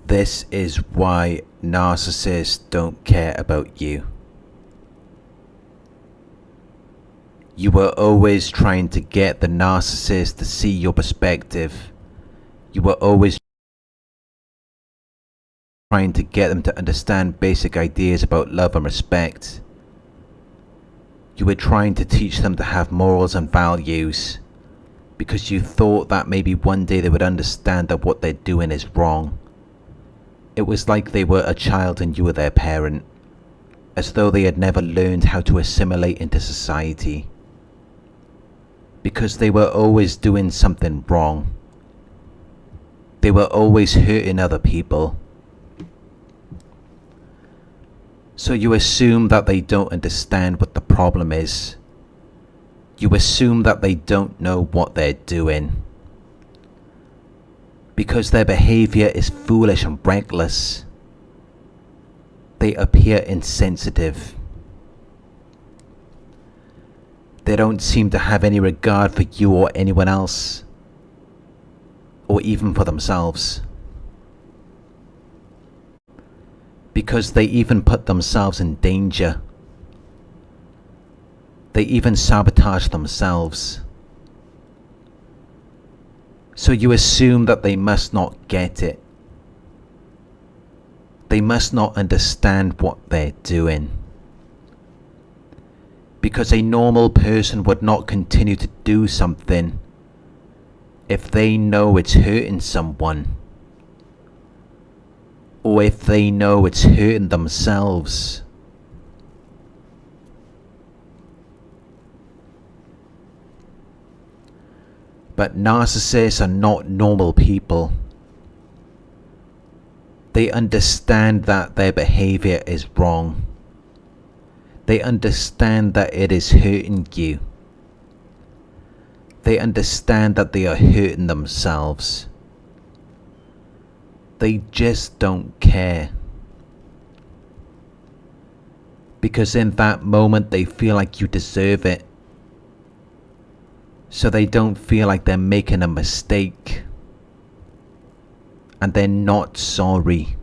This is why narcissists don't care about you. You were always trying to get the narcissist to see your perspective. You were always trying to get them to understand basic ideas about love and respect. You were trying to teach them to have morals and values, because you thought that maybe one day they would understand that what they're doing is wrong. It was like they were a child and you were their parent, as though they had never learned how to assimilate into society. Because they were always doing something wrong. They were always hurting other people. So you assume that they don't understand what the problem is. You assume that they don't know what they're doing. Because their behavior is foolish and reckless, they appear insensitive. They don't seem to have any regard for you or anyone else, or even for themselves. Because they even put themselves in danger. They even sabotage themselves. So you assume that they must not get it. They must not understand what they're doing. Because a normal person would not continue to do something if they know it's hurting someone, or if they know it's hurting themselves. But narcissists are not normal people. They understand that their behavior is wrong. They understand that it is hurting you. They understand that they are hurting themselves. They just don't care. Because in that moment they feel like you deserve it. So they don't feel like they're making a mistake. And they're not sorry.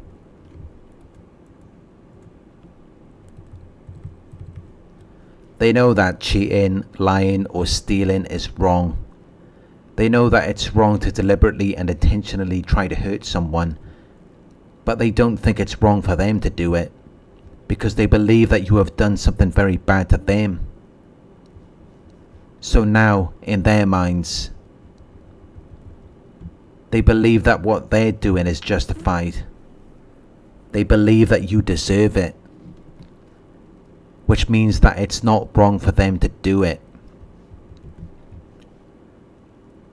They know that cheating, lying, or stealing is wrong. They know that it's wrong to deliberately and intentionally try to hurt someone. But they don't think it's wrong for them to do it, because they believe that you have done something very bad to them. So now, in their minds, they believe that what they're doing is justified. They believe that you deserve it, which means that it's not wrong for them to do it.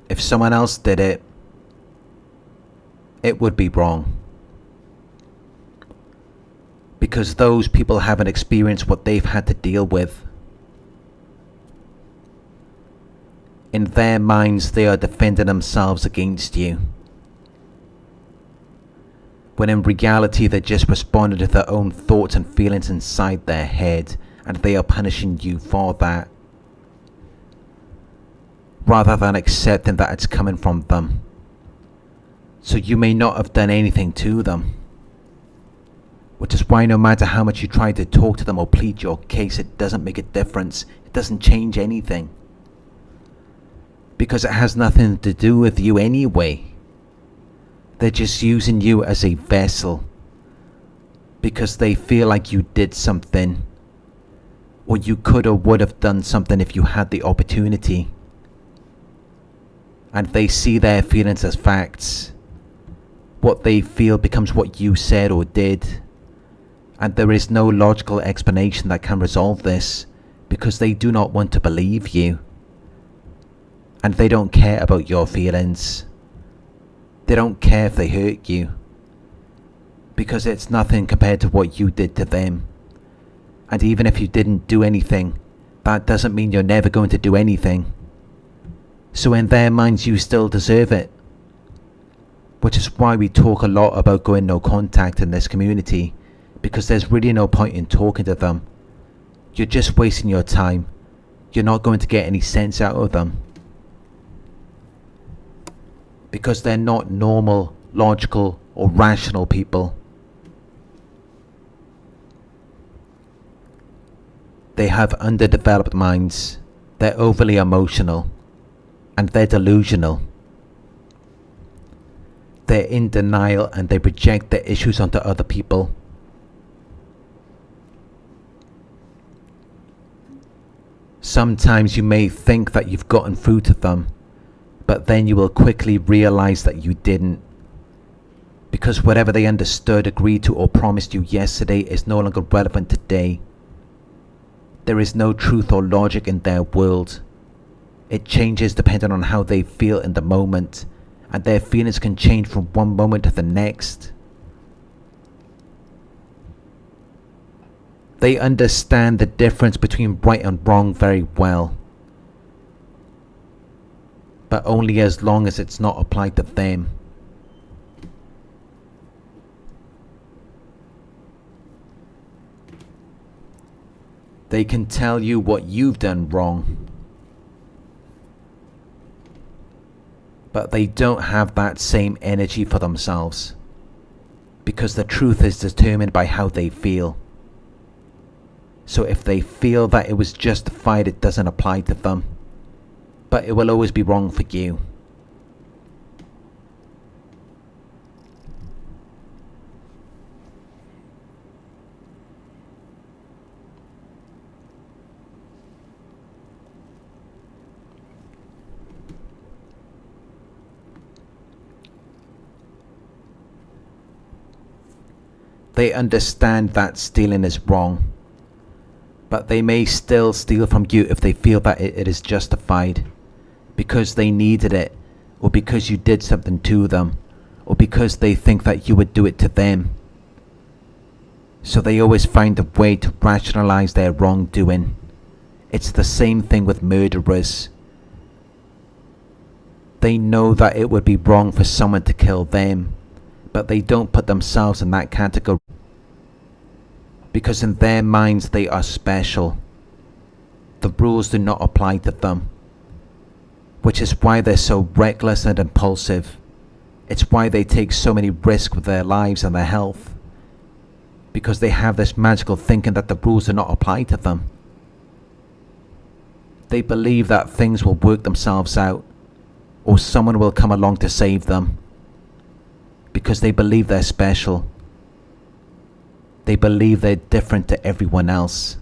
If someone else did it, it would be wrong. Because those people haven't experienced what they've had to deal with. In their minds, they are defending themselves against you, when in reality they just responded to their own thoughts and feelings inside their head, and they are punishing you for that, rather than accepting that it's coming from them. So you may not have done anything to them, which is why no matter how much you try to talk to them or plead your case, it doesn't make a difference. It doesn't change anything. Because it has nothing to do with you anyway. They're just using you as a vessel, because they feel like you did something, or you could or would have done something if you had the opportunity. And they see their feelings as facts. What they feel becomes what you said or did. And there is no logical explanation that can resolve this, because they do not want to believe you. And they don't care about your feelings. They don't care if they hurt you, because it's nothing compared to what you did to them. And even if you didn't do anything, that doesn't mean you're never going to do anything. So in their minds, you still deserve it. Which is why we talk a lot about going no contact in this community, because there's really no point in talking to them. You're just wasting your time. You're not going to get any sense out of them. Because they're not normal, logical, or rational people. They have underdeveloped minds, they're overly emotional, and they're delusional. They're in denial and they project their issues onto other people. Sometimes you may think that you've gotten through to them, but then you will quickly realize that you didn't. Because whatever they understood, agreed to, or promised you yesterday is no longer relevant today. There is no truth or logic in their world. It changes depending on how they feel in the moment, and their feelings can change from one moment to the next. They understand the difference between right and wrong very well, but only as long as it's not applied to them. They can tell you what you've done wrong, but they don't have that same energy for themselves, because the truth is determined by how they feel. So if they feel that it was justified, it doesn't apply to them, but it will always be wrong for you. They understand that stealing is wrong, but they may still steal from you if they feel that it is justified, because they needed it, or because you did something to them, or because they think that you would do it to them. So they always find a way to rationalize their wrongdoing. It's the same thing with murderers. They know that it would be wrong for someone to kill them, but they don't put themselves in that category, because in their minds they are special. The rules do not apply to them, which is why they're so reckless and impulsive. It's why they take so many risks with their lives and their health, because they have this magical thinking that the rules do not apply to them. They believe that things will work themselves out, or someone will come along to save them, because they believe they're special. They believe they're different to everyone else.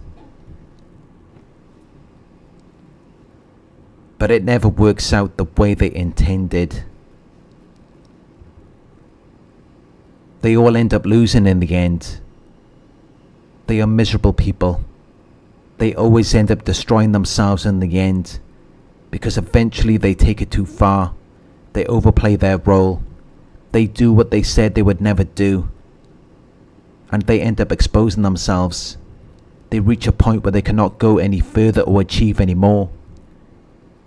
But it never works out the way they intended. They all end up losing in the end. They are miserable people. They always end up destroying themselves in the end, because eventually they take it too far. They overplay their role. They do what they said they would never do, and they end up exposing themselves. They reach a point where they cannot go any further or achieve any more.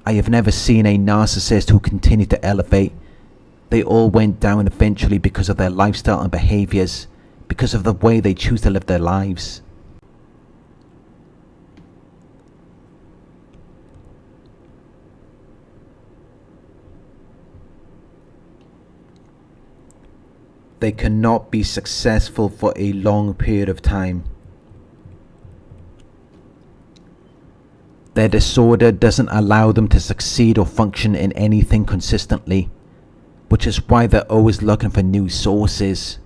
I have never seen a narcissist who continued to elevate. They all went down eventually because of their lifestyle and behaviors, because of the way they choose to live their lives. They cannot be successful for a long period of time. Their disorder doesn't allow them to succeed or function in anything consistently, which is why they're always looking for new sources.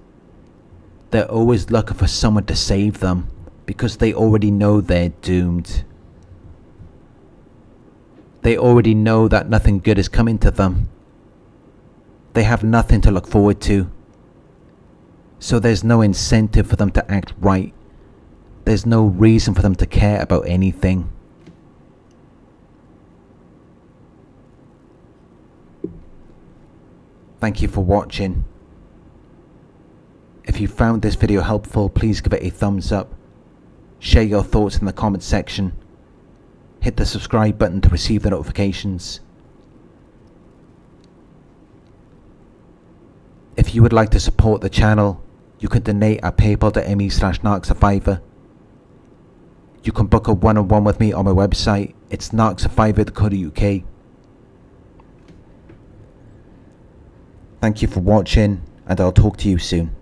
They're always looking for someone to save them, because they already know they're doomed. They already know that nothing good is coming to them. They have nothing to look forward to. So there's no incentive for them to act right. There's no reason for them to care about anything. Thank you for watching. If you found this video helpful, please give it a thumbs up. Share your thoughts in the comment section. Hit the subscribe button to receive the notifications. If you would like to support the channel, you can donate at paypal.me/narcsurvivor. You can book a one-on-one with me on my website. It's narcsurvivor.co.uk. Thank you for watching, and I'll talk to you soon.